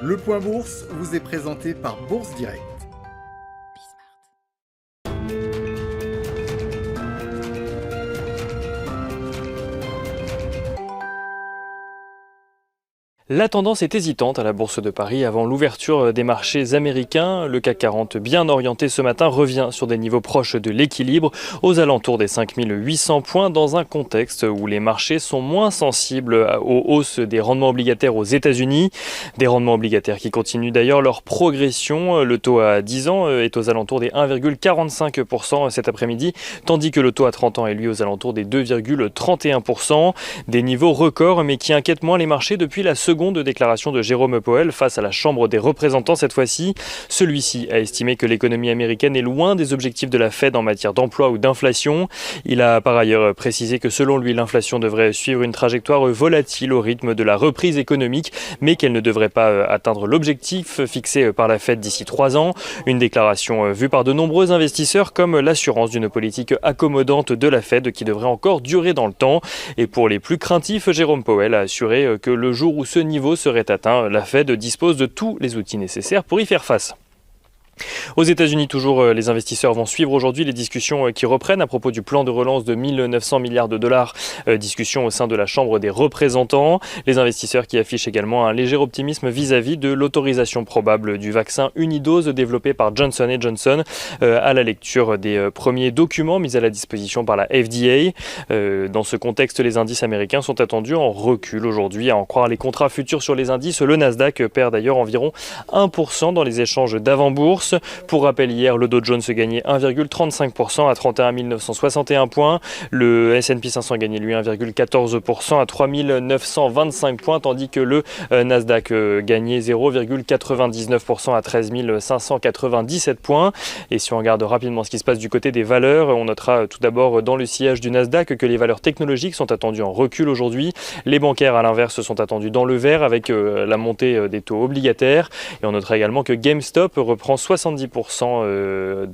Le point bourse vous est présenté par Bourse Direct. La tendance est hésitante à la Bourse de Paris avant l'ouverture des marchés américains. Le CAC 40, bien orienté ce matin, revient sur des niveaux proches de l'équilibre, aux alentours des 5800 points, dans un contexte où les marchés sont moins sensibles aux hausses des rendements obligataires aux États-Unis. Des rendements obligataires qui continuent d'ailleurs leur progression. Le taux à 10 ans est aux alentours des 1,45% cet après-midi, tandis que le taux à 30 ans est lui aux alentours des 2,31%. Des niveaux records, mais qui inquiètent moins les marchés depuis la seconde déclaration de Jérôme Powell face à la Chambre des représentants cette fois-ci. Celui-ci a estimé que l'économie américaine est loin des objectifs de la Fed en matière d'emploi ou d'inflation. Il a par ailleurs précisé que selon lui, l'inflation devrait suivre une trajectoire volatile au rythme de la reprise économique, mais qu'elle ne devrait pas atteindre l'objectif fixé par la Fed d'ici 3 ans. Une déclaration vue par de nombreux investisseurs comme l'assurance d'une politique accommodante de la Fed qui devrait encore durer dans le temps. Et pour les plus craintifs, Jérôme Powell a assuré que le jour où ce niveau serait atteint, la Fed dispose de tous les outils nécessaires pour y faire face. Aux États-Unis, toujours, les investisseurs vont suivre aujourd'hui les discussions qui reprennent à propos du plan de relance de 1 900 milliards de dollars, discussion au sein de la Chambre des représentants. Les investisseurs qui affichent également un léger optimisme vis-à-vis de l'autorisation probable du vaccin unidose développé par Johnson & Johnson à la lecture des premiers documents mis à la disposition par la FDA. Dans ce contexte, les indices américains sont attendus en recul aujourd'hui. À en croire les contrats futurs sur les indices, le Nasdaq perd d'ailleurs environ 1% dans les échanges d'avant-bourse. Pour rappel, hier, le Dow Jones gagnait 1,35% à 31 961 points. Le S&P 500 gagnait lui 1,14% à 3 925 points, tandis que le Nasdaq gagnait 0,99% à 13 597 points. Et si on regarde rapidement ce qui se passe du côté des valeurs, on notera tout d'abord dans le sillage du Nasdaq que les valeurs technologiques sont attendues en recul aujourd'hui. Les bancaires, à l'inverse, sont attendus dans le vert avec la montée des taux obligataires. Et on notera également que GameStop reprend 70%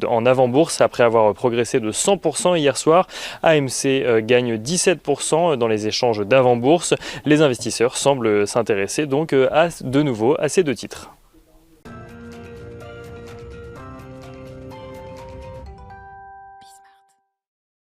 en avant-bourse après avoir progressé de 100% hier soir. AMC gagne 17% dans les échanges d'avant-bourse. Les investisseurs semblent s'intéresser donc de nouveau à ces deux titres.